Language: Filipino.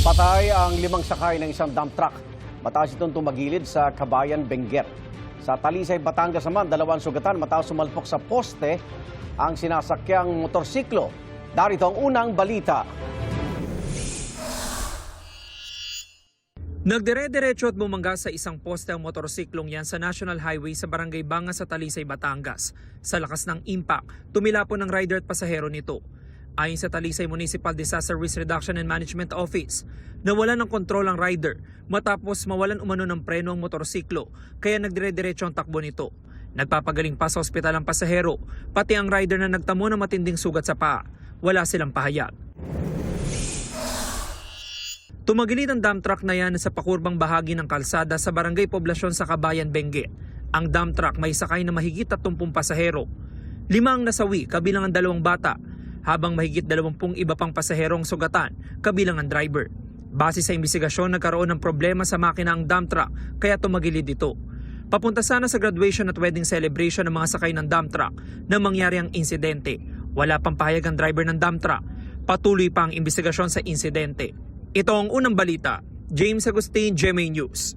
Patay ang 5 sakay ng isang dump truck. Matapos itong tumagilid sa Kabayan, Benguet. Sa Talisay, Batangas naman, 2 sugatan matapos sumalpok sa poste ang sinasakyang motorsiklo. Darito ang unang balita. Nagdire-diretso at bumangga sa isang poste ang motorsiklong yan sa National Highway sa Barangay Banga sa Talisay, Batangas. Sa lakas ng impact, tumilapon ang rider at pasahero nito. Ayon sa Talisay Municipal Disaster Risk Reduction and Management Office, nawalan ng kontrol ang rider matapos mawalan umano ng preno ang motorsiklo kaya nagdire-diretso ang takbo nito. Nagpapagaling pa sa ospital ang pasahero, pati ang rider na nagtamo ng matinding sugat sa paa. Wala silang pahayag. Tumagilid ang dump truck na yan sa pakurbang bahagi ng kalsada sa Barangay Poblasyon sa Kabayan, Benguet. Ang dump truck may sakay na mahigit 30 pasahero. 5 ang nasawi, kabilang ang 2 bata, habang mahigit 20 iba pang pasaherong sugatan, kabilang ang driver. Base sa imbestigasyon, nagkaroon ng problema sa makina ang dump truck kaya tumagilid ito. Papunta sana sa graduation at wedding celebration ng mga sakay ng dump truck nang mangyari ang insidente. Wala pang pahayag ang driver ng dump truck. Patuloy pa ang imbestigasyon sa insidente. Ito ang unang balita. James Agustin, GMA News.